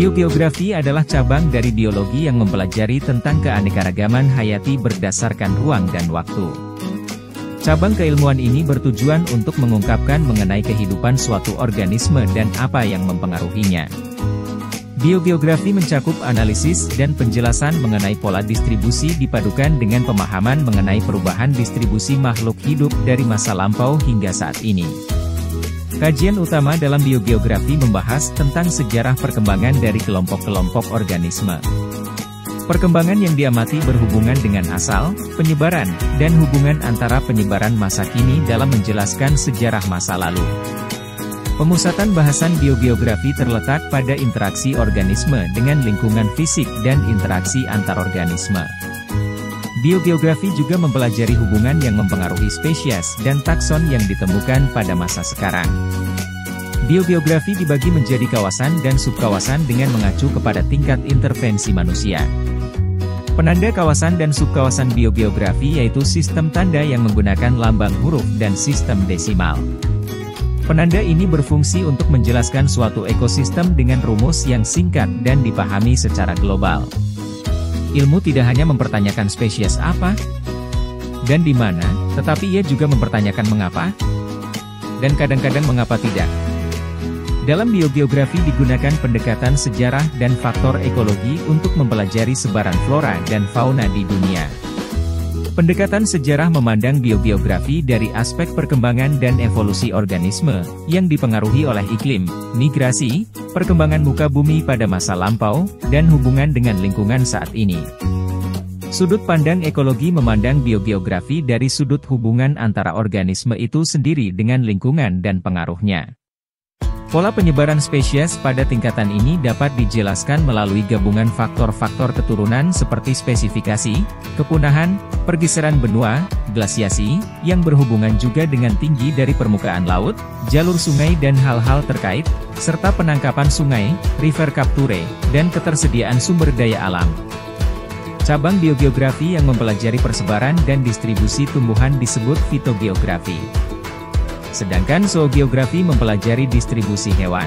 Biogeografi adalah cabang dari biologi yang mempelajari tentang keanekaragaman hayati berdasarkan ruang dan waktu. Cabang keilmuan ini bertujuan untuk mengungkapkan mengenai kehidupan suatu organisme dan apa yang mempengaruhinya. Biogeografi mencakup analisis dan penjelasan mengenai pola distribusi dipadukan dengan pemahaman mengenai perubahan distribusi makhluk hidup dari masa lampau hingga saat ini. Kajian utama dalam biogeografi membahas tentang sejarah perkembangan dari kelompok-kelompok organisme. Perkembangan yang diamati berhubungan dengan asal, penyebaran, dan hubungan antara penyebaran masa kini dalam menjelaskan sejarah masa lalu. Pemusatan bahasan biogeografi terletak pada interaksi organisme dengan lingkungan fisik dan interaksi antar organisme. Biogeografi juga mempelajari hubungan yang mempengaruhi spesies dan takson yang ditemukan pada masa sekarang. Biogeografi dibagi menjadi kawasan dan subkawasan dengan mengacu kepada tingkat intervensi manusia. Penanda kawasan dan subkawasan biogeografi yaitu sistem tanda yang menggunakan lambang huruf dan sistem desimal. Penanda ini berfungsi untuk menjelaskan suatu ekosistem dengan rumus yang singkat dan dipahami secara global. Ilmu tidak hanya mempertanyakan spesies apa dan di mana, tetapi ia juga mempertanyakan mengapa dan kadang-kadang mengapa tidak. Dalam biogeografi digunakan pendekatan sejarah dan faktor ekologi untuk mempelajari sebaran flora dan fauna di dunia. Pendekatan sejarah memandang biogeografi dari aspek perkembangan dan evolusi organisme, yang dipengaruhi oleh iklim, migrasi, perkembangan muka bumi pada masa lampau, dan hubungan dengan lingkungan saat ini. Sudut pandang ekologi memandang biogeografi dari sudut hubungan antara organisme itu sendiri dengan lingkungan dan pengaruhnya. Pola penyebaran spesies pada tingkatan ini dapat dijelaskan melalui gabungan faktor-faktor keturunan seperti spesifikasi, kepunahan, pergeseran benua, glasiasi, yang berhubungan juga dengan tinggi dari permukaan laut, jalur sungai dan hal-hal terkait, serta penangkapan sungai, river capture, dan ketersediaan sumber daya alam. Cabang biogeografi yang mempelajari persebaran dan distribusi tumbuhan disebut fitogeografi. Sedangkan zoogeografi mempelajari distribusi hewan.